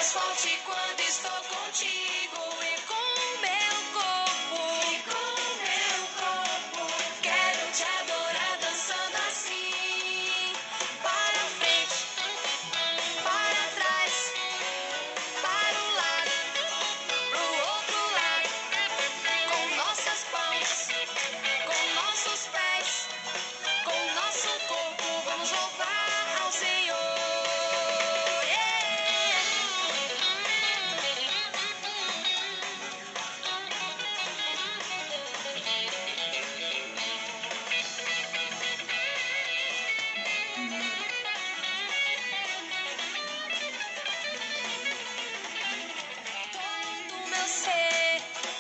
mais forte quando estou contigo e com meu corpo. E com meu corpo. Quero te adorar dançando assim. Para frente, para trás, para o lado, pro outro lado. Com nossas mãos, com nossos pés, com nosso corpo, vamos louvar ao Senhor.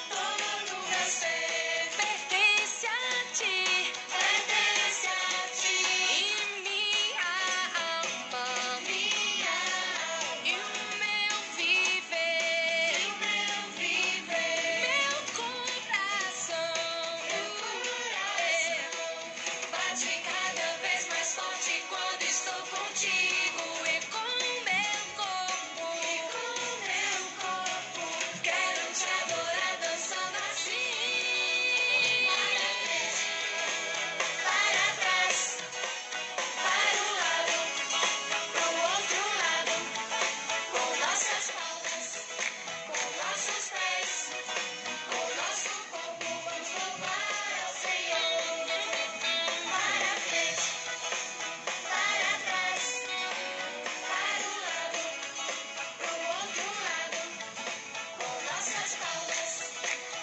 Todo meu ser pertence a ti, e minha alma, e o meu viver, meu coração bate cada vez mais forte quando estou contigo e com meu corpo. Quero te adorar dançando assim. Para trás, para o lado, pro outro lado. Com nossas mãos, com nossos pés, com nosso corpo, vamos louvar ao Senhor. Para frente, para trás, para o lado, pro outro lado. Com nossas mãos,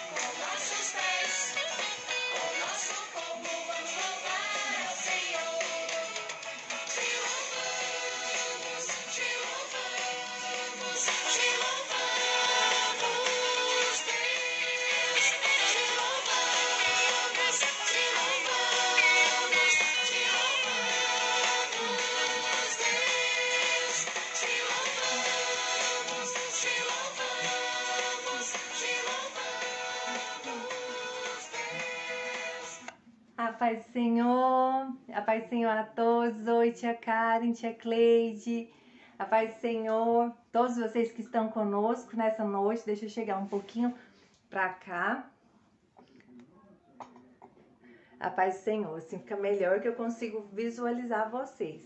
com nossos pés, com nosso corpo, vamos louvar ao Senhor. Te louvamos, te louvamos, te louvamos, Deus. Te louvamos, te louvamos, te louvamos, Deus. Te louvamos, te louvamos, te louvamos, Deus. A paz do Senhor, a paz do Senhor a todos. Oi, tia Karen, tia Cleide, a paz do Senhor, todos vocês que estão conosco nessa noite. Deixa eu chegar um pouquinho pra cá. A paz do Senhor, assim fica melhor que eu consigo visualizar vocês.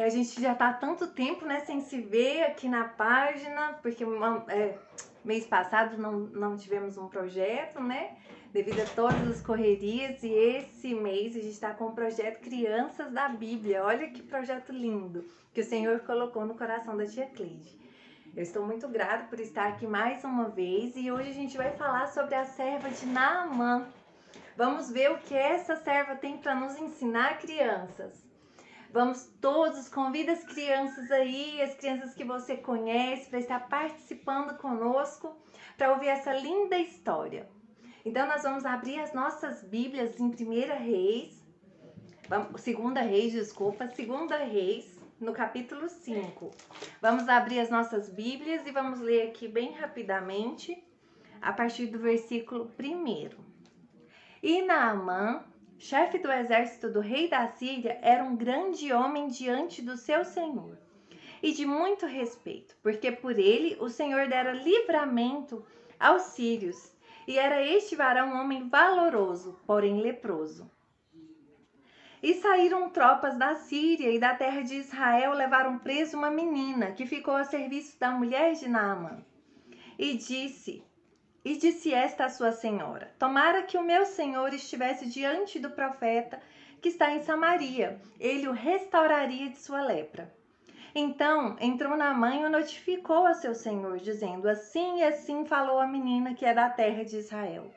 A gente já tá há tanto tempo, né, sem se ver aqui na página, porque mês passado não tivemos um projeto, né? Devido a todas as correrias, e esse mês a gente está com o projeto Crianças da Bíblia. Olha que projeto lindo que o Senhor colocou no coração da tia Cleide. Eu estou muito grata por estar aqui mais uma vez, e hoje a gente vai falar sobre a serva de Naamã. Vamos ver o que essa serva tem para nos ensinar, crianças. Vamos todos, convida as crianças aí, as crianças que você conhece, para estar participando conosco, para ouvir essa linda história. Então, nós vamos abrir as nossas Bíblias em 2 Reis, no capítulo 5. Vamos abrir as nossas Bíblias e vamos ler aqui bem rapidamente, a partir do versículo 1. E Naamã, chefe do exército do rei da Síria, era um grande homem diante do seu senhor, e de muito respeito, porque por ele o Senhor dera livramento aos sírios. E era este varão um homem valoroso, porém leproso. E saíram tropas da Síria e da terra de Israel, levaram preso uma menina, que ficou a serviço da mulher de Naamã. E disse esta a sua senhora: tomara que o meu senhor estivesse diante do profeta que está em Samaria, ele o restauraria de sua lepra. Então entrou Naamã e o notificou a seu senhor, dizendo: assim e assim falou a menina que é da terra de Israel.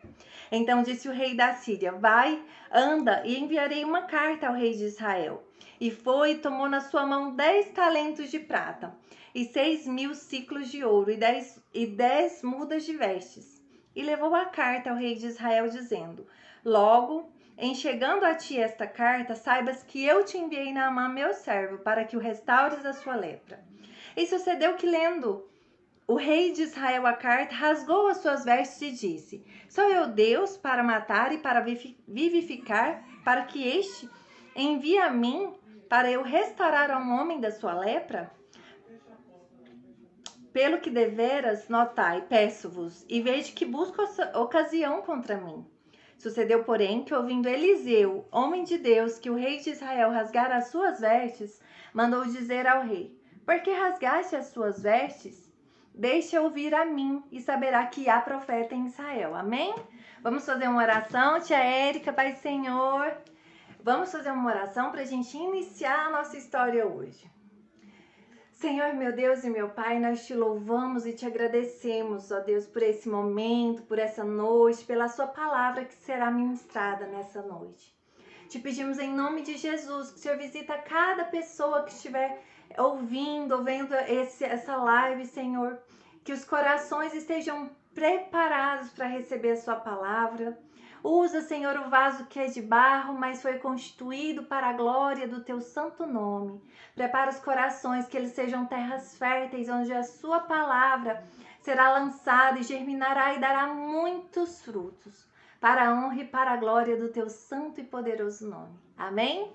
Então disse o rei da Síria: vai, anda, e enviarei uma carta ao rei de Israel. E foi e tomou na sua mão 10 talentos de prata, e 6.000 siclos de ouro, e 10 mudas de vestes. E levou a carta ao rei de Israel, dizendo: logo, em chegando a ti esta carta, saibas que eu te enviei Naamã, meu servo, para que o restaures da sua lepra. E sucedeu que, lendo o rei de Israel a carta, rasgou as suas vestes e disse: sou eu Deus para matar e para vivificar, para que este envie a mim, para eu restaurar a um homem da sua lepra? Pelo que deveras notai, peço-vos, e vede que busco ocasião contra mim. Sucedeu, porém, que ouvindo Eliseu, homem de Deus, que o rei de Israel rasgara as suas vestes, mandou dizer ao rei: por que rasgaste as suas vestes? Deixa ouvir a mim, e saberá que há profeta em Israel. Amém? Vamos fazer uma oração, tia Érica, Pai Senhor. Vamos fazer uma oração para a gente iniciar a nossa história hoje. Senhor, meu Deus e meu Pai, nós te louvamos e te agradecemos, ó Deus, por esse momento, por essa noite, pela sua palavra que será ministrada nessa noite. Te pedimos em nome de Jesus que o Senhor visita cada pessoa que estiver ouvindo ou vendo essa live, Senhor, que os corações estejam preparados para receber a sua palavra. Usa, Senhor, o vaso que é de barro, mas foi constituído para a glória do teu santo nome. Prepara os corações, que eles sejam terras férteis, onde a sua palavra será lançada e germinará e dará muitos frutos, para a honra e para a glória do teu santo e poderoso nome. Amém?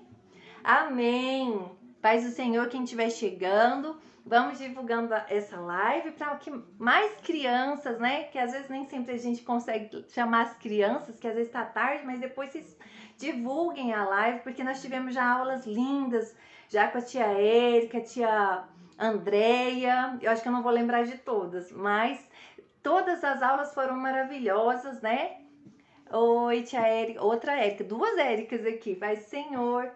Amém! Paz do Senhor, quem estiver chegando, vamos divulgando essa live para que mais crianças, né? Que às vezes nem sempre a gente consegue chamar as crianças, que às vezes está tarde, mas depois vocês divulguem a live, porque nós tivemos já aulas lindas, já com a tia Érica, a tia Andreia, eu acho que eu não vou lembrar de todas, mas todas as aulas foram maravilhosas, né? Oi, tia Érica, outra Érica, duas Éricas aqui, Pai Senhor.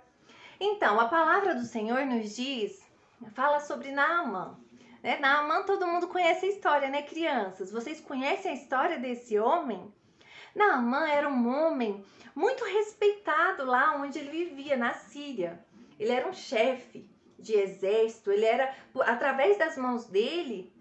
Então, a palavra do Senhor nos diz, fala sobre Naamã. Né? Naamã, todo mundo conhece a história, né, crianças? Vocês conhecem a história desse homem? Naamã era um homem muito respeitado lá onde ele vivia, na Síria. Ele era um chefe de exército, ele era, através das mãos dele,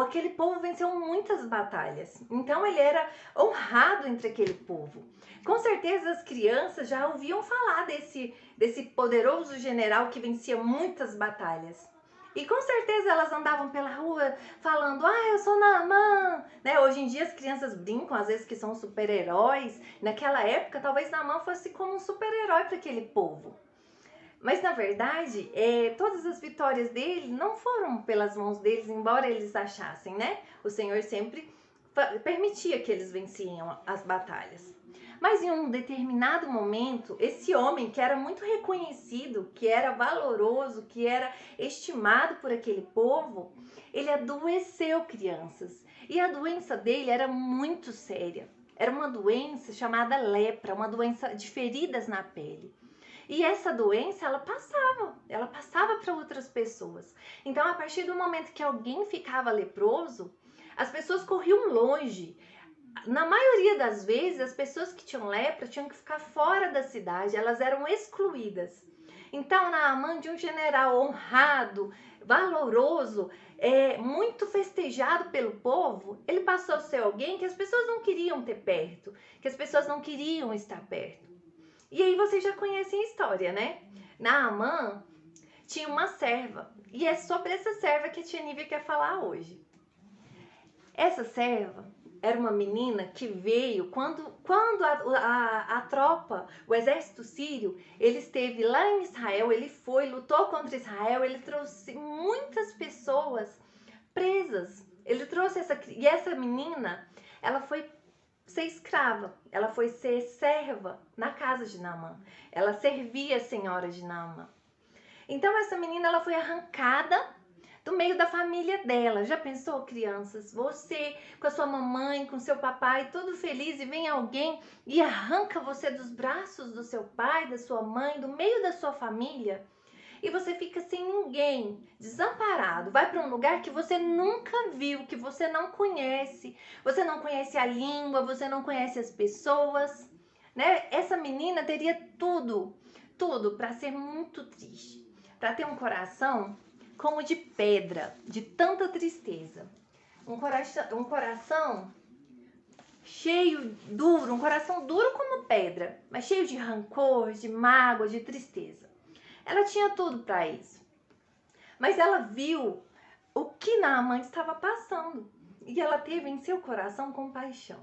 aquele povo venceu muitas batalhas. Então ele era honrado entre aquele povo. Com certeza as crianças já ouviam falar desse poderoso general que vencia muitas batalhas. E com certeza elas andavam pela rua falando, eu sou Naamã. Né? Hoje em dia as crianças brincam às vezes que são super-heróis. Naquela época talvez Naamã fosse como um super-herói para aquele povo. Mas na verdade, todas as vitórias dele não foram pelas mãos deles, embora eles achassem, né? O Senhor sempre permitia que eles venciam as batalhas. Mas em um determinado momento, esse homem que era muito reconhecido, que era valoroso, que era estimado por aquele povo, ele adoeceu, crianças. E a doença dele era muito séria. Era uma doença chamada lepra, uma doença de feridas na pele. E essa doença, ela passava para outras pessoas. Então, a partir do momento que alguém ficava leproso, as pessoas corriam longe. Na maioria das vezes, as pessoas que tinham lepra tinham que ficar fora da cidade, elas eram excluídas. Então, Naamã, de um general honrado, valoroso, muito festejado pelo povo, ele passou a ser alguém que as pessoas não queriam ter perto, que as pessoas não queriam estar perto. E aí vocês já conhecem a história, né? Naamã tinha uma serva. E é sobre essa serva que a tia Nívia quer falar hoje. Essa serva era uma menina que veio quando a tropa, o exército sírio, ele esteve lá em Israel, ele foi, lutou contra Israel, ele trouxe muitas pessoas presas. Ele trouxe essa menina, ela foi ser escrava, ela foi ser serva na casa de Naamã. Ela servia a senhora de Naamã. Então essa menina, ela foi arrancada do meio da família dela. Já pensou, crianças? Você com a sua mamãe, com seu papai, todo feliz, e vem alguém e arranca você dos braços do seu pai, da sua mãe, do meio da sua família? E você fica sem ninguém, desamparado, vai para um lugar que você nunca viu, que você não conhece a língua, você não conhece as pessoas, né? Essa menina teria tudo para ser muito triste, para ter um coração como de pedra, de tanta tristeza, um coração cheio, duro, um coração duro como pedra, mas cheio de rancor, de mágoa, de tristeza. Ela tinha tudo para isso. Mas ela viu o que Naamã estava passando. E ela teve em seu coração compaixão.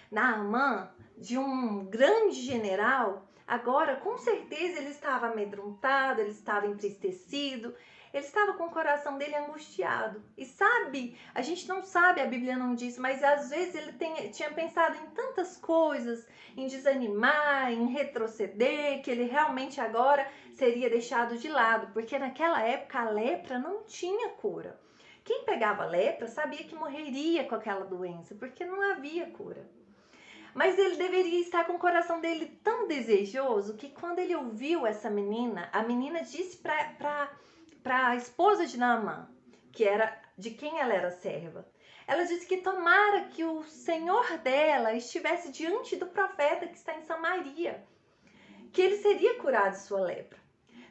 Naamã, de um grande general, Agora, com certeza, ele estava amedrontado, ele estava entristecido, ele estava com o coração dele angustiado. E sabe, a gente não sabe, a Bíblia não diz, mas às vezes ele tinha pensado em tantas coisas, em desanimar, em retroceder, que ele realmente agora seria deixado de lado, porque naquela época a lepra não tinha cura. Quem pegava lepra sabia que morreria com aquela doença, porque não havia cura. Mas ele deveria estar com o coração dele tão desejoso que quando ele ouviu essa menina, a menina disse para a esposa de Naamã, que era de quem ela era serva. Ela disse que tomara que o senhor dela estivesse diante do profeta que está em Samaria, que ele seria curado de sua lepra.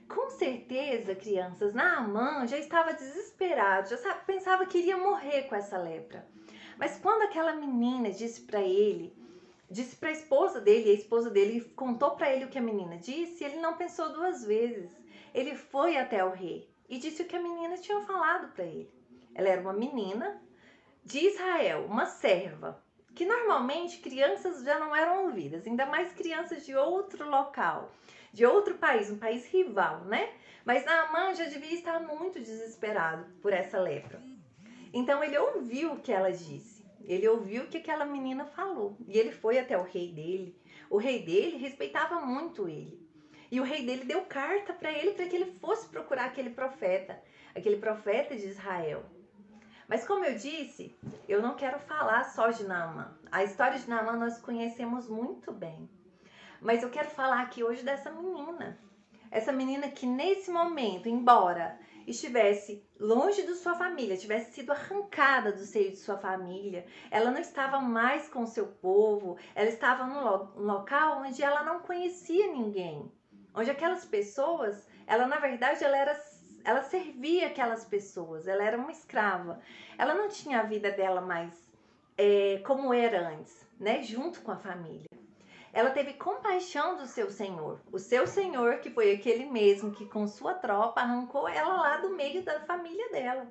Com certeza, crianças, Naamã já estava desesperado, já pensava que iria morrer com essa lepra. Mas quando aquela menina disse para ele, disse para a esposa dele contou para ele o que a menina disse, ele não pensou duas vezes. Ele foi até o rei e disse o que a menina tinha falado para ele. Ela era uma menina de Israel, uma serva, que normalmente crianças já não eram ouvidas, ainda mais crianças de outro local, de outro país, um país rival, né? Mas Naamã já devia estar muito desesperado por essa lepra. Então ele ouviu o que ela disse. Ele ouviu o que aquela menina falou. E ele foi até o rei dele. O rei dele respeitava muito ele. E o rei dele deu carta para ele que ele fosse procurar aquele profeta de Israel. Mas como eu disse, eu não quero falar só de Naamã. A história de Naamã nós conhecemos muito bem. Mas eu quero falar aqui hoje dessa menina. Essa menina que nesse momento, embora estivesse longe de sua família, tivesse sido arrancada do seio de sua família, ela não estava mais com seu povo, ela estava num local onde ela não conhecia ninguém, onde aquelas pessoas, ela na verdade ela servia aquelas pessoas, ela era uma escrava, ela não tinha a vida dela mais como era antes, né, junto com a família. Ela teve compaixão do seu senhor. O seu senhor, que foi aquele mesmo que com sua tropa arrancou ela lá do meio da família dela.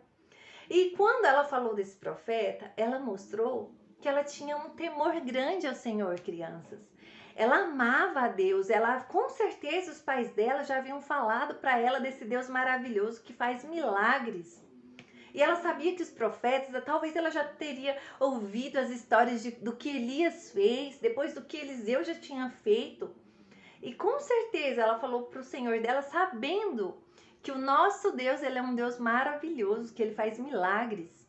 E quando ela falou desse profeta, ela mostrou que ela tinha um temor grande ao Senhor, crianças. Ela amava a Deus, com certeza os pais dela já haviam falado para ela desse Deus maravilhoso que faz milagres. E ela sabia que os profetas, talvez ela já teria ouvido as histórias do que Elias fez, depois do que Eliseu já tinha feito. E com certeza ela falou para o Senhor dela, sabendo que o nosso Deus, ele é um Deus maravilhoso, que ele faz milagres.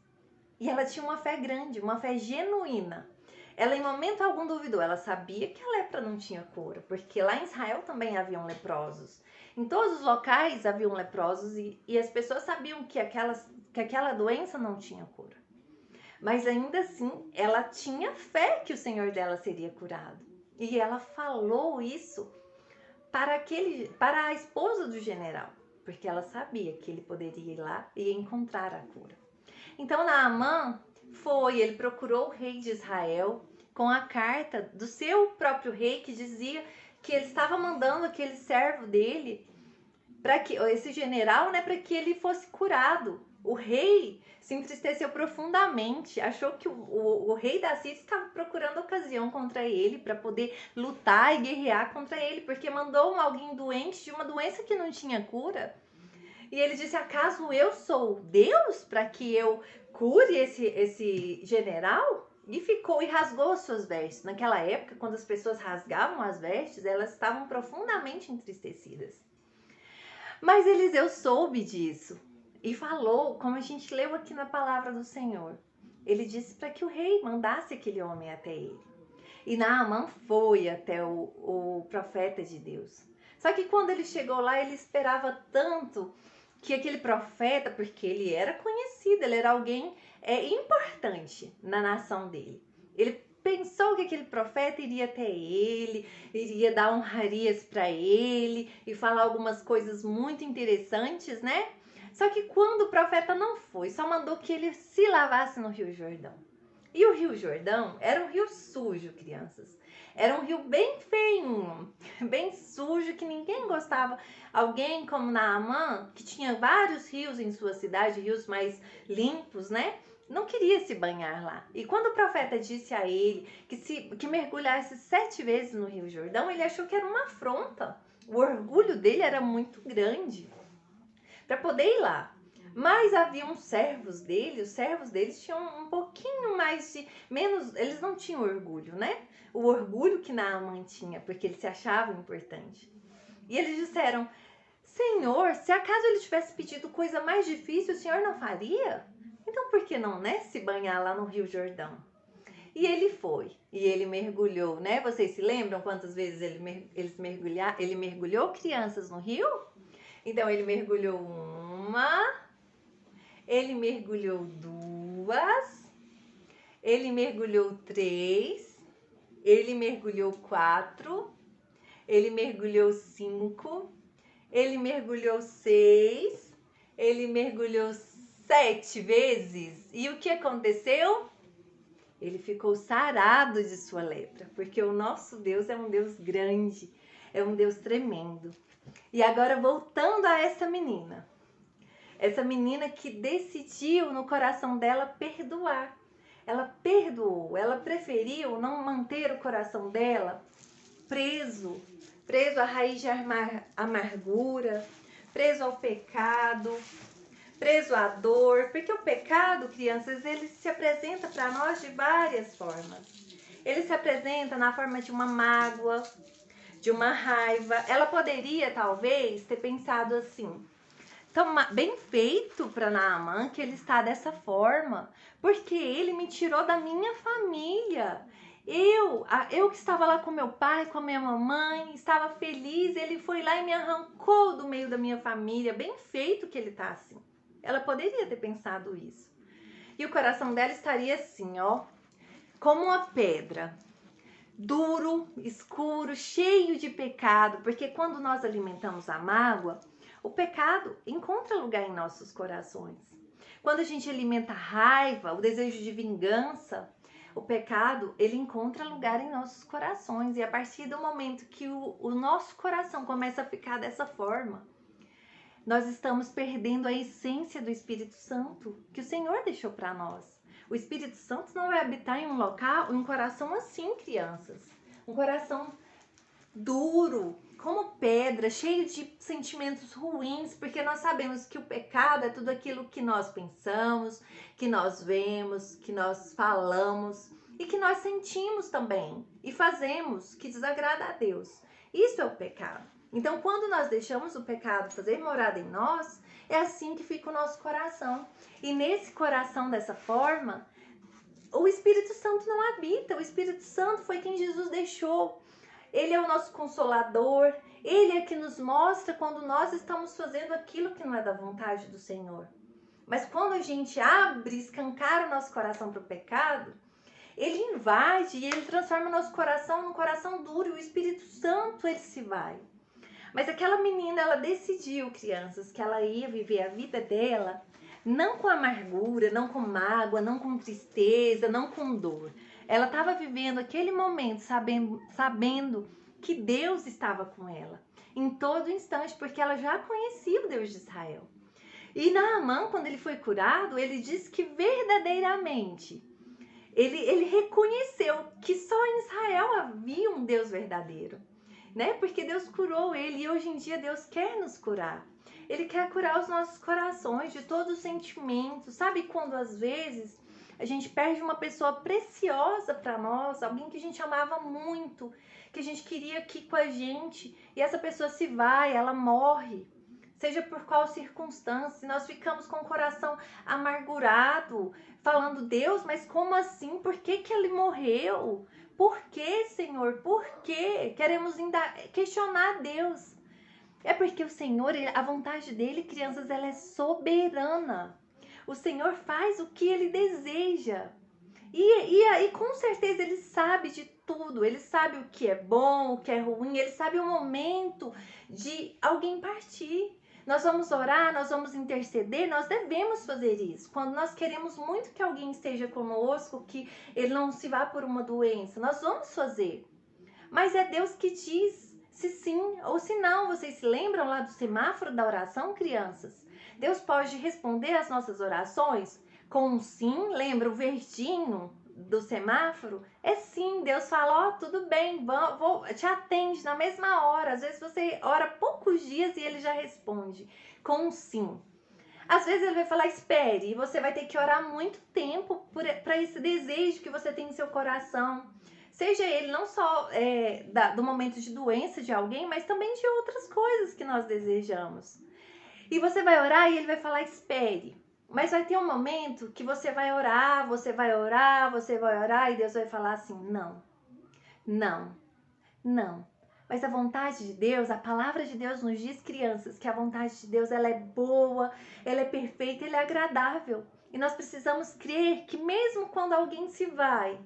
E ela tinha uma fé grande, uma fé genuína. Ela em momento algum duvidou, ela sabia que a lepra não tinha cura, porque lá em Israel também haviam leprosos. Em todos os locais haviam leprosos e as pessoas sabiam que aquela doença não tinha cura. Mas ainda assim, ela tinha fé que o Senhor dela seria curado. E ela falou isso para a esposa do general, porque ela sabia que ele poderia ir lá e encontrar a cura. Então Naamã ele procurou o rei de Israel com a carta do seu próprio rei que dizia que ele estava mandando aquele servo dele, esse general, né, para que ele fosse curado. O rei se entristeceu profundamente, achou que o rei da Síria estava procurando ocasião contra ele para poder lutar e guerrear contra ele, porque mandou alguém doente de uma doença que não tinha cura. E ele disse, acaso eu sou Deus para que eu cure esse general? E rasgou as suas vestes. Naquela época, quando as pessoas rasgavam as vestes, elas estavam profundamente entristecidas. Mas Eliseu soube disso e falou, como a gente leu aqui na palavra do Senhor. Ele disse para que o rei mandasse aquele homem até ele. E Naamã foi até o profeta de Deus. Só que quando ele chegou lá, ele esperava tanto que aquele profeta, porque ele era conhecido, ele era alguém importante na nação dele. Ele pensou que aquele profeta iria até ele, iria dar honrarias para ele e falar algumas coisas muito interessantes, né? Só que quando o profeta não foi, só mandou que ele se lavasse no Rio Jordão. E o Rio Jordão era um rio sujo, crianças. Era um rio bem feinho, bem sujo, que ninguém gostava. Alguém como Naamã, que tinha vários rios em sua cidade, rios mais limpos, né? não queria se banhar lá. E quando o profeta disse a ele que mergulhasse 7 vezes no Rio Jordão, ele achou que era uma afronta. O orgulho dele era muito grande para poder ir lá. Mas havia uns servos dele, os servos deles tinham um pouquinho mais de... menos, eles não tinham orgulho, né? O orgulho que Naamã tinha, porque ele se achava importante. E eles disseram: Senhor, se acaso ele tivesse pedido coisa mais difícil, o Senhor não faria? Então por que não, né, se banhar lá no Rio Jordão? E ele foi, e ele mergulhou, né? Vocês se lembram quantas vezes ele mergulhou, crianças, no rio? Então ele mergulhou uma, ele mergulhou 2, ele mergulhou 3, ele mergulhou 4, ele mergulhou 5, ele mergulhou 6, ele mergulhou 7 vezes. E o que aconteceu? Ele ficou sarado de sua lepra, porque o nosso Deus é um Deus grande, é um Deus tremendo. E agora voltando a essa menina que decidiu no coração dela perdoar. Ela perdoou, ela preferiu não manter o coração dela preso à raiz de amargura, preso ao pecado, preso à dor, porque o pecado, crianças, ele se apresenta para nós de várias formas. Ele se apresenta na forma de uma mágoa, de uma raiva. Ela poderia, talvez, ter pensado assim: então, bem feito para Naamã que ele está dessa forma, porque ele me tirou da minha família. Eu que estava lá com meu pai, com a minha mamãe, estava feliz, ele foi lá e me arrancou do meio da minha família. Bem feito que ele está assim. Ela poderia ter pensado isso. E o coração dela estaria assim, ó, como uma pedra, duro, escuro, cheio de pecado, porque quando nós alimentamos a mágoa, o pecado encontra lugar em nossos corações. Quando a gente alimenta a raiva, o desejo de vingança, o pecado, ele encontra lugar em nossos corações. E a partir do momento que o nosso coração começa a ficar dessa forma, nós estamos perdendo a essência do Espírito Santo que o Senhor deixou para nós. O Espírito Santo não vai habitar em um local, em um coração assim, crianças. Um coração duro, como pedra, cheio de sentimentos ruins, porque nós sabemos que o pecado é tudo aquilo que nós pensamos, que nós vemos, que nós falamos e que nós sentimos também e fazemos que desagrada a Deus. Isso é o pecado. Então, quando nós deixamos o pecado fazer morada em nós, é assim que fica o nosso coração. E nesse coração, dessa forma, o Espírito Santo não habita. O Espírito Santo foi quem Jesus deixou. Ele é o nosso consolador. Ele é que nos mostra quando nós estamos fazendo aquilo que não é da vontade do Senhor. Mas quando a gente abre, escancara o nosso coração para o pecado, ele invade e ele transforma o nosso coração num coração duro. E o Espírito Santo, ele se vai. Mas aquela menina, ela decidiu, crianças, que ela ia viver a vida dela não com amargura, não com mágoa, não com tristeza, não com dor. Ela estava vivendo aquele momento sabendo que Deus estava com ela em todo instante, porque ela já conhecia o Deus de Israel. E Naamã, quando ele foi curado, ele disse que verdadeiramente ele reconheceu que só em Israel havia um Deus verdadeiro. Né? Porque Deus curou ele e hoje em dia Deus quer nos curar. Ele quer curar os nossos corações de todos os sentimentos. Sabe quando às vezes a gente perde uma pessoa preciosa para nós, alguém que a gente amava muito, que a gente queria aqui com a gente, e essa pessoa se vai, ela morre, seja por qual circunstância, nós ficamos com o coração amargurado, falando: Deus, mas como assim? Por que ele morreu? Por que, Senhor? Por que? Queremos ainda questionar Deus. É porque o Senhor, a vontade dele, crianças, ela é soberana. O Senhor faz o que ele deseja. E aí, com certeza, ele sabe de tudo. Ele sabe o que é bom, o que é ruim. Ele sabe o momento de alguém partir. Nós vamos orar, nós vamos interceder, nós devemos fazer isso. Quando nós queremos muito que alguém esteja conosco, que ele não se vá por uma doença, nós vamos fazer. Mas é Deus que diz se sim ou se não. Vocês se lembram lá do semáforo da oração, crianças? Deus pode responder às nossas orações Com um sim, lembra o verdinho do semáforo? É sim, Deus fala, ó, tudo bem, te atende na mesma hora. Às vezes você ora poucos dias e ele já responde com um sim. Às vezes ele vai falar, espere, e você vai ter que orar muito tempo para esse desejo que você tem em seu coração. Seja ele não só do momento de doença de alguém, mas também de outras coisas que nós desejamos. E você vai orar e ele vai falar, espere. Mas vai ter um momento que você vai orar, você vai orar, você vai orar e Deus vai falar assim, não, não, não. Mas a vontade de Deus, a palavra de Deus nos diz, crianças, que a vontade de Deus ela é boa, ela é perfeita, ela é agradável. E nós precisamos crer que mesmo quando alguém se vai,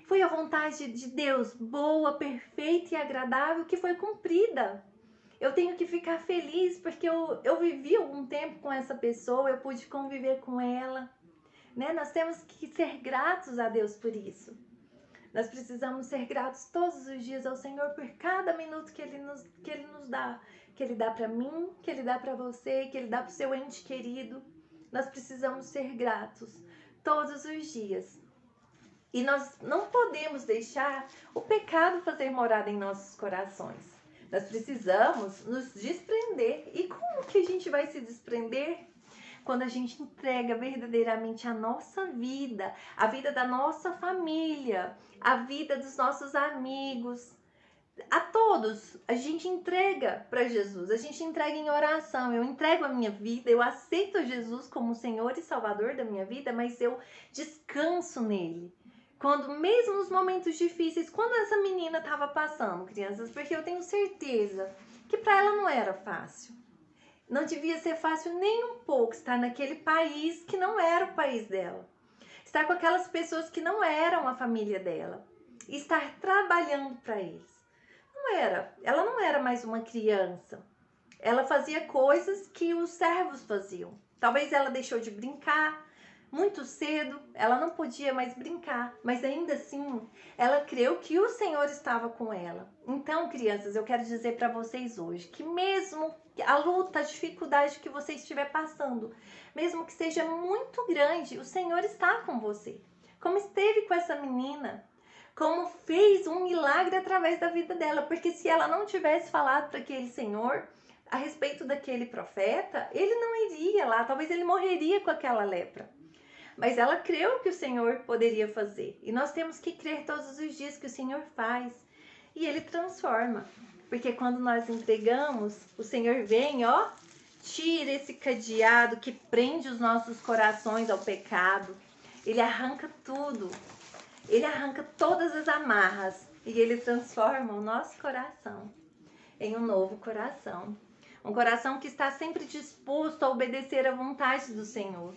foi a vontade de Deus boa, perfeita e agradável que foi cumprida. Eu tenho que ficar feliz porque eu vivi algum tempo com essa pessoa, eu pude conviver com ela. Né? Nós temos que ser gratos a Deus por isso. Nós precisamos ser gratos todos os dias ao Senhor por cada minuto que Ele nos dá. Que Ele dá para mim, que Ele dá para você, que Ele dá para o seu ente querido. Nós precisamos ser gratos todos os dias. E nós não podemos deixar o pecado fazer morada em nossos corações. Nós precisamos nos desprender. E como que a gente vai se desprender? Quando a gente entrega verdadeiramente a nossa vida, a vida da nossa família, a vida dos nossos amigos, a todos, a gente entrega para Jesus, a gente entrega em oração. Eu entrego a minha vida, eu aceito Jesus como Senhor e Salvador da minha vida, mas eu descanso nele. Quando, mesmo nos momentos difíceis, quando essa menina estava passando, crianças, porque eu tenho certeza que para ela não era fácil. Não devia ser fácil nem um pouco estar naquele país que não era o país dela. Estar com aquelas pessoas que não eram a família dela. E estar trabalhando para eles. Ela não era mais uma criança. Ela fazia coisas que os servos faziam. Talvez ela deixou de brincar muito cedo, ela não podia mais brincar, mas ainda assim, ela creu que o Senhor estava com ela. Então, crianças, eu quero dizer para vocês hoje que mesmo a luta, a dificuldade que você estiver passando, mesmo que seja muito grande, o Senhor está com você. Como esteve com essa menina, como fez um milagre através da vida dela, porque se ela não tivesse falado para aquele Senhor a respeito daquele profeta, ele não iria lá, talvez ele morreria com aquela lepra. Mas ela creu que o Senhor poderia fazer. E nós temos que crer todos os dias que o Senhor faz. E Ele transforma. Porque quando nós entregamos, o Senhor vem, ó, tira esse cadeado que prende os nossos corações ao pecado. Ele arranca tudo. Ele arranca todas as amarras. E Ele transforma o nosso coração em um novo coração. Um coração que está sempre disposto a obedecer à vontade do Senhor.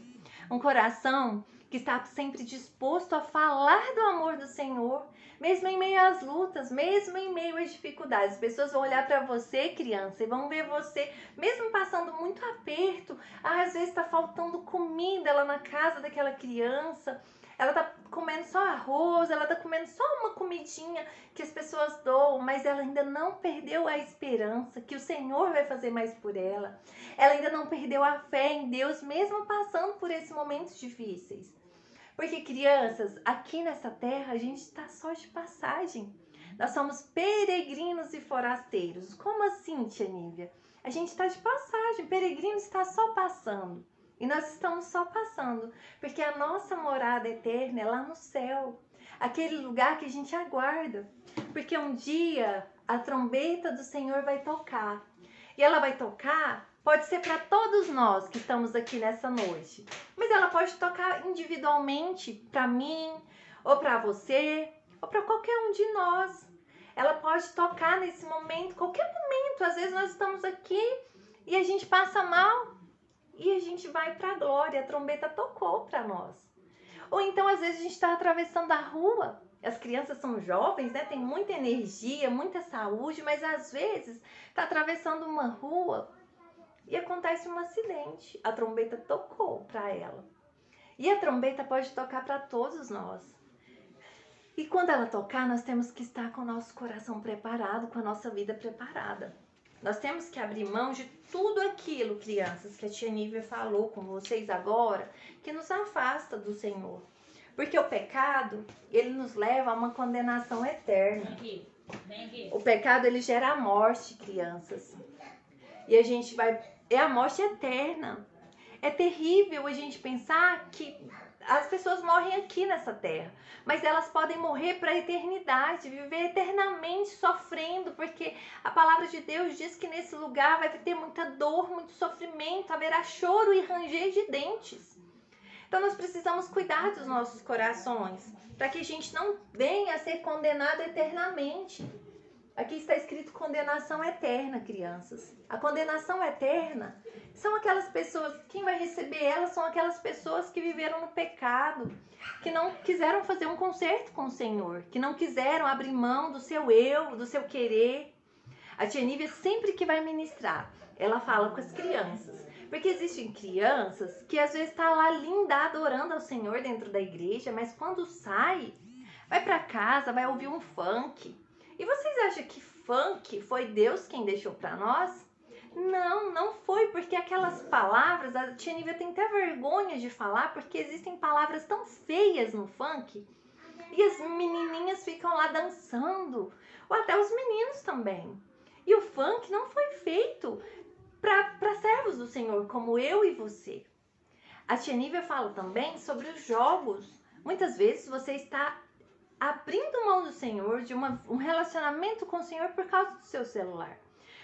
Um coração que está sempre disposto a falar do amor do Senhor, mesmo em meio às lutas, mesmo em meio às dificuldades. As pessoas vão olhar para você, criança, e vão ver você, mesmo passando muito aperto, às vezes está faltando comida lá na casa daquela criança, ela tá comendo só arroz, ela tá comendo só uma comidinha que as pessoas doam, mas ela ainda não perdeu a esperança que o Senhor vai fazer mais por ela. Ela ainda não perdeu a fé em Deus, mesmo passando por esses momentos difíceis. Porque, crianças, aqui nessa terra a gente está só de passagem. Nós somos peregrinos e forasteiros. Como assim, tia Nívia? A gente está de passagem, peregrino está só passando. E nós estamos só passando, porque a nossa morada eterna é lá no céu, aquele lugar que a gente aguarda. Porque um dia a trombeta do Senhor vai tocar. E ela vai tocar, pode ser para todos nós que estamos aqui nessa noite. Mas ela pode tocar individualmente para mim, ou para você, ou para qualquer um de nós. Ela pode tocar nesse momento, qualquer momento. Às vezes nós estamos aqui e a gente passa mal. E a gente vai para a glória, a trombeta tocou para nós. Ou então, às vezes, a gente está atravessando a rua. As crianças são jovens, né? Tem muita energia, muita saúde, mas às vezes está atravessando uma rua e acontece um acidente. A trombeta tocou para ela. E a trombeta pode tocar para todos nós. E quando ela tocar, nós temos que estar com o nosso coração preparado, com a nossa vida preparada. Nós temos que abrir mão de tudo aquilo, crianças, que a tia Nívia falou com vocês agora, que nos afasta do Senhor. Porque o pecado, ele nos leva a uma condenação eterna. Vem aqui. O pecado, ele gera a morte, crianças. E a gente vai... É a morte eterna. É terrível a gente pensar que as pessoas morrem aqui nessa terra, mas elas podem morrer para a eternidade, viver eternamente sofrendo, porque a palavra de Deus diz que nesse lugar vai ter muita dor, muito sofrimento, haverá choro e ranger de dentes. Então nós precisamos cuidar dos nossos corações, para que a gente não venha a ser condenado eternamente. Aqui está escrito condenação eterna, crianças. A condenação eterna são aquelas pessoas, quem vai receber elas são aquelas pessoas que viveram no pecado, que não quiseram fazer um concerto com o Senhor, que não quiseram abrir mão do seu eu, do seu querer. A tia Nívia, sempre que vai ministrar, ela fala com as crianças. Porque existem crianças que às vezes estão lá linda, adorando ao Senhor dentro da igreja, mas quando sai, vai para casa, vai ouvir um funk. E vocês acham que funk foi Deus quem deixou para nós? Não, não foi, porque aquelas palavras, a tia Nívia tem até vergonha de falar, porque existem palavras tão feias no funk, e as menininhas ficam lá dançando, ou até os meninos também. E o funk não foi feito para servos do Senhor, como eu e você. A tia Nívia fala também sobre os jogos. Muitas vezes você está abrindo mão do Senhor, de um relacionamento com o Senhor por causa do seu celular.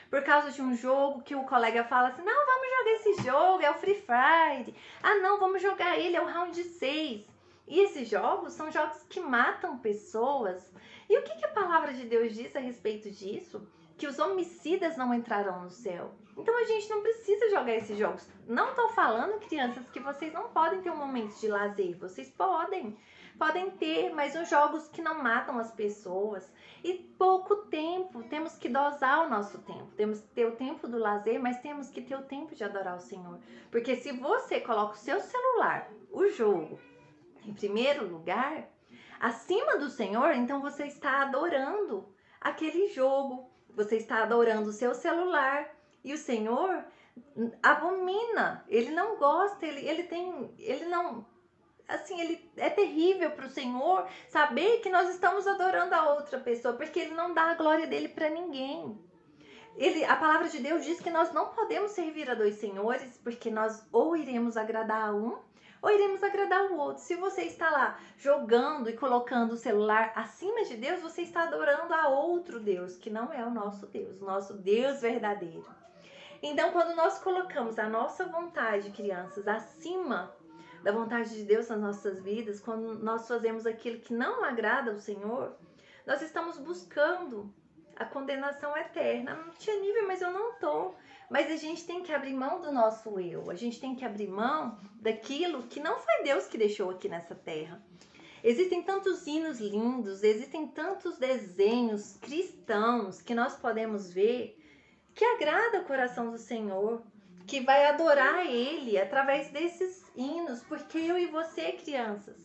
Por causa de um jogo que o colega fala assim, não, vamos jogar esse jogo, é o Free Fire. Ah, não, vamos jogar ele, é o Round 6. E esses jogos são jogos que matam pessoas. E o que a palavra de Deus diz a respeito disso? Que os homicidas não entrarão no céu. Então a gente não precisa jogar esses jogos. Não estou falando, crianças, que vocês não podem ter um momento de lazer. Vocês podem ter, mas os jogos que não matam as pessoas. E pouco tempo, temos que dosar o nosso tempo. Temos que ter o tempo do lazer, mas temos que ter o tempo de adorar o Senhor. Porque se você coloca o seu celular, o jogo, em primeiro lugar, acima do Senhor, então você está adorando aquele jogo. Você está adorando o seu celular. E o Senhor abomina. Ele não gosta, ele não... Assim, ele é terrível para o Senhor saber que nós estamos adorando a outra pessoa, porque ele não dá a glória dele para ninguém. A palavra de Deus diz que nós não podemos servir a dois senhores, porque nós ou iremos agradar a um, ou iremos agradar o outro. Se você está lá jogando e colocando o celular acima de Deus, você está adorando a outro Deus, que não é o nosso Deus verdadeiro. Então, quando nós colocamos a nossa vontade, crianças, acima da vontade de Deus nas nossas vidas, quando nós fazemos aquilo que não agrada ao Senhor, nós estamos buscando a condenação eterna. Tia Nívia, mas eu não tô. Mas a gente tem que abrir mão do nosso eu. A gente tem que abrir mão daquilo que não foi Deus que deixou aqui nessa terra. Existem tantos hinos lindos, existem tantos desenhos cristãos que nós podemos ver que agrada o coração do Senhor, que vai adorar Ele através desses hinos, porque eu e você, crianças,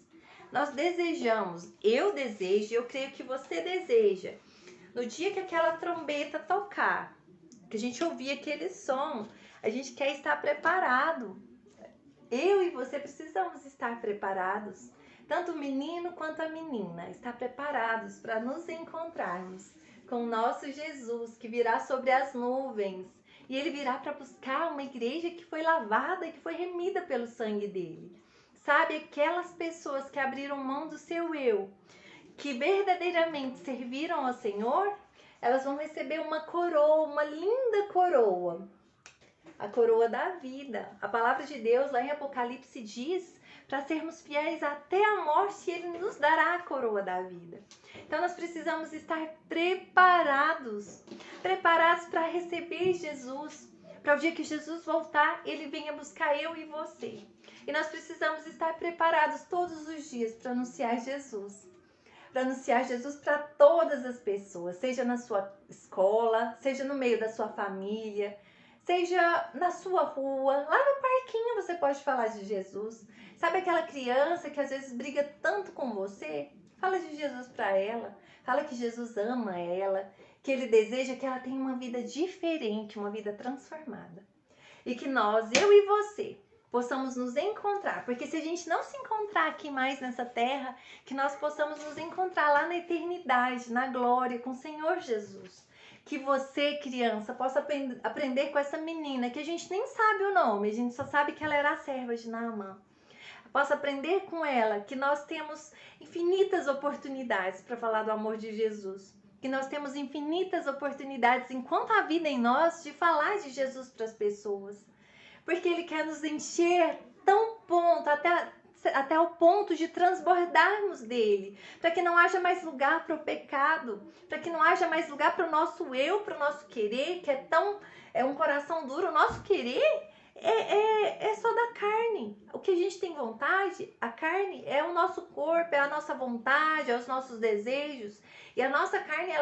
nós desejamos, eu desejo, eu creio que você deseja, no dia que aquela trombeta tocar, que a gente ouvir aquele som, a gente quer estar preparado. Eu e você precisamos estar preparados, tanto o menino quanto a menina, estar preparados para nos encontrarmos com o nosso Jesus, que virá sobre as nuvens. E ele virá para buscar uma igreja que foi lavada e que foi remida pelo sangue dele. Sabe, aquelas pessoas que abriram mão do seu eu, que verdadeiramente serviram ao Senhor, elas vão receber uma coroa, uma linda coroa. A coroa da vida. A palavra de Deus lá em Apocalipse diz para sermos fiéis até a morte, ele nos dará a coroa da vida. Então nós precisamos estar preparados para receber Jesus, para o dia que Jesus voltar, ele venha buscar eu e você. E nós precisamos estar preparados todos os dias para anunciar Jesus. Para anunciar Jesus para todas as pessoas, seja na sua escola, seja no meio da sua família, seja na sua rua, lá no parquinho você pode falar de Jesus. Sabe aquela criança que às vezes briga tanto com você? Fala de Jesus para ela, fala que Jesus ama ela, que Ele deseja que ela tenha uma vida diferente, uma vida transformada. E que nós, eu e você, possamos nos encontrar. Porque se a gente não se encontrar aqui mais nessa terra, que nós possamos nos encontrar lá na eternidade, na glória, com o Senhor Jesus. Que você, criança, possa aprender com essa menina, que a gente nem sabe o nome, a gente só sabe que ela era a serva de Naamã. Possa aprender com ela que nós temos infinitas oportunidades para falar do amor de Jesus. Que nós temos infinitas oportunidades, enquanto há vida em nós, de falar de Jesus para as pessoas. Porque Ele quer nos encher tão ponto, até o ponto de transbordarmos dele. Para que não haja mais lugar para o pecado. Para que não haja mais lugar para o nosso eu, para o nosso querer, que é um coração duro. O nosso querer é só da carne. O que a gente tem vontade, a carne é o nosso corpo, é a nossa vontade, é os nossos desejos. E a nossa carne,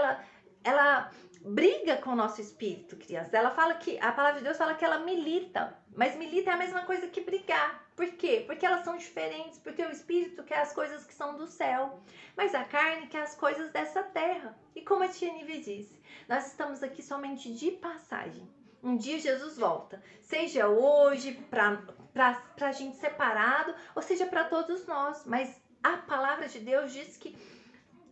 ela briga com o nosso espírito, criança. Ela fala que, a palavra de Deus fala que ela milita. Mas milita é a mesma coisa que brigar. Por quê? Porque elas são diferentes. Porque o espírito quer as coisas que são do céu. Mas a carne quer as coisas dessa terra. E como a tia Nive disse, nós estamos aqui somente de passagem. Um dia Jesus volta, seja hoje para a gente separado, ou seja para todos nós. Mas a palavra de Deus diz que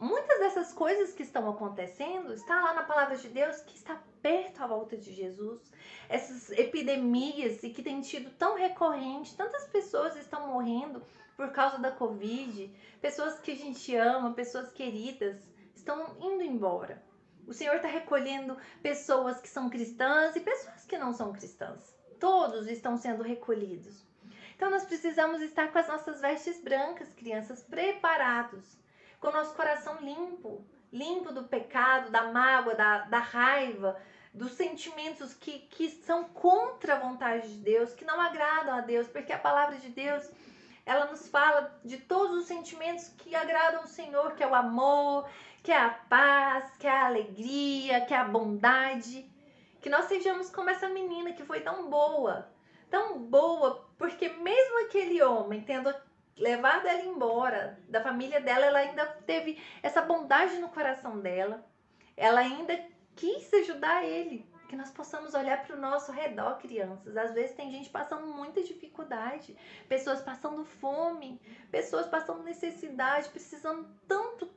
muitas dessas coisas que estão acontecendo, está lá na palavra de Deus, que está perto à volta de Jesus. Essas epidemias e que tem sido tão recorrente, tantas pessoas estão morrendo por causa da Covid, pessoas que a gente ama, pessoas queridas, estão indo embora. O Senhor está recolhendo pessoas que são cristãs e pessoas que não são cristãs. Todos estão sendo recolhidos. Então nós precisamos estar com as nossas vestes brancas, crianças, preparados. Com o nosso coração limpo. Limpo do pecado, da mágoa, da raiva, dos sentimentos que são contra a vontade de Deus, que não agradam a Deus. Porque a palavra de Deus, ela nos fala de todos os sentimentos que agradam ao Senhor, que é o amor, que é a paz, que é a alegria, que é a bondade. Que nós sejamos como essa menina que foi tão boa, porque mesmo aquele homem tendo levado ela embora da família dela, ela ainda teve essa bondade no coração dela. Ela ainda quis ajudar ele. Que nós possamos olhar para o nosso redor, crianças. Às vezes tem gente passando muita dificuldade, pessoas passando fome, pessoas passando necessidade, precisando tanto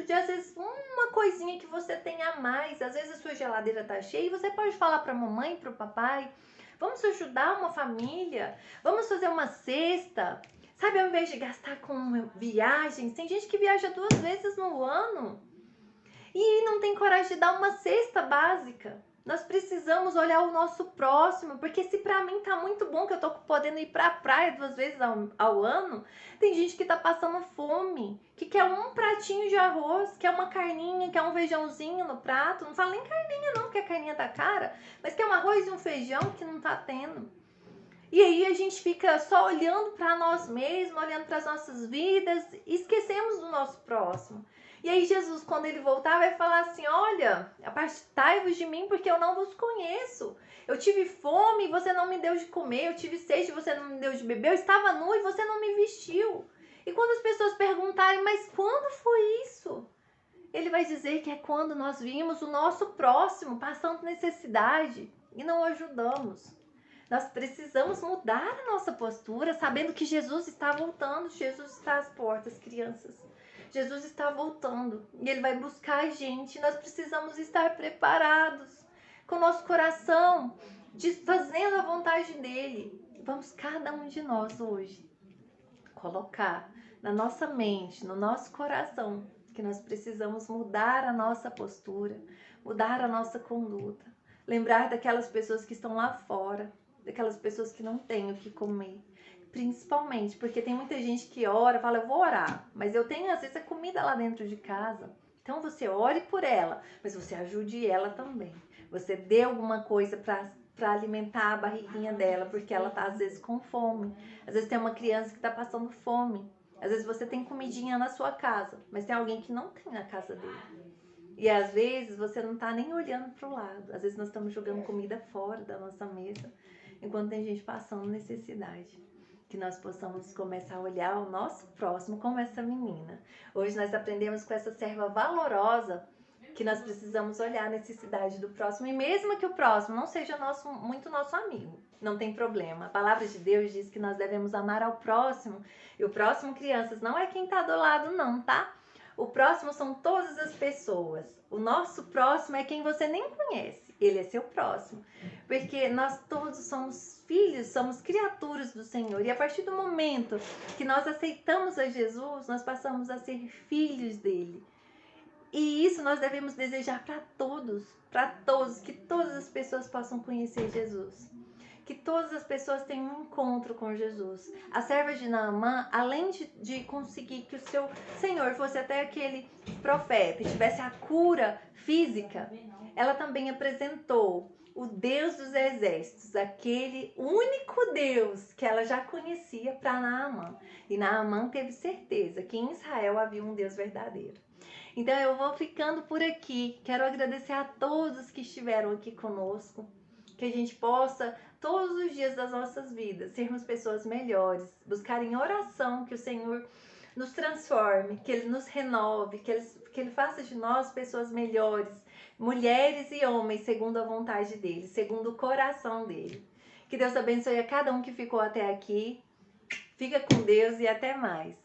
de, às vezes, uma coisinha que você tenha a mais. Às vezes a sua geladeira está cheia e você pode falar para a mamãe, para o papai, vamos ajudar uma família, vamos fazer uma cesta. Sabe, ao invés de gastar com viagens, tem gente que viaja 2 vezes no ano e não tem coragem de dar uma cesta básica. Nós precisamos olhar o nosso próximo, porque se pra mim tá muito bom que eu tô podendo ir pra praia 2 vezes ao ano, tem gente que tá passando fome, que quer um pratinho de arroz, quer uma carninha, quer um feijãozinho no prato. Não fala nem carninha não, porque a carninha tá cara, mas quer um arroz e um feijão que não tá tendo. E aí a gente fica só olhando para nós mesmos, olhando para as nossas vidas, e esquecemos do nosso próximo. E aí Jesus, quando ele voltar, vai falar assim, olha, apartai-vos de mim porque eu não vos conheço. Eu tive fome e você não me deu de comer, eu tive sede e você não me deu de beber, eu estava nua e você não me vestiu. E quando as pessoas perguntarem, mas quando foi isso? Ele vai dizer que é quando nós vimos o nosso próximo passando necessidade e não o ajudamos. Nós precisamos mudar a nossa postura, sabendo que Jesus está voltando, Jesus está às portas, crianças. Jesus está voltando e Ele vai buscar a gente. Nós precisamos estar preparados, com o nosso coração, fazendo a vontade dEle. Vamos cada um de nós hoje colocar na nossa mente, no nosso coração, que nós precisamos mudar a nossa postura, mudar a nossa conduta. Lembrar daquelas pessoas que estão lá fora, daquelas pessoas que não têm o que comer. Principalmente, porque tem muita gente que ora, fala, eu vou orar, mas eu tenho às vezes a comida lá dentro de casa. Então você ore por ela, mas você ajude ela também. Você dê alguma coisa para alimentar a barriguinha dela, porque ela tá às vezes com fome. Às vezes tem uma criança que tá passando fome. Às vezes você tem comidinha na sua casa, mas tem alguém que não tem na casa dele. E às vezes você não tá nem olhando pro lado. Às vezes nós estamos jogando comida fora da nossa mesa, enquanto tem gente passando necessidade. Que nós possamos começar a olhar o nosso próximo como essa menina. Hoje nós aprendemos com essa serva valorosa que nós precisamos olhar a necessidade do próximo, e mesmo que o próximo não seja muito nosso amigo, não tem problema. A palavra de Deus diz que nós devemos amar ao próximo, e o próximo, crianças, não é quem está do lado não, tá? O próximo são todas as pessoas. O nosso próximo é quem você nem conhece, ele é seu próximo, porque nós todos somos filhos, somos criaturas do Senhor, e a partir do momento que nós aceitamos a Jesus, nós passamos a ser filhos dele. E isso nós devemos desejar para todos, que todas as pessoas possam conhecer Jesus. Que todas as pessoas tenham um encontro com Jesus. A serva de Naamã, além de conseguir que o seu Senhor fosse até aquele profeta e tivesse a cura física, ela também apresentou o Deus dos exércitos, aquele único Deus que ela já conhecia para Naamã. E Naamã teve certeza que em Israel havia um Deus verdadeiro. Então eu vou ficando por aqui. Quero agradecer a todos que estiveram aqui conosco. Que a gente possa, todos os dias das nossas vidas, sermos pessoas melhores. Buscar em oração que o Senhor nos transforme, que Ele nos renove, que Ele faça de nós pessoas melhores. Mulheres e homens, segundo a vontade dEle, segundo o coração dEle. Que Deus abençoe a cada um que ficou até aqui. Fica com Deus e até mais.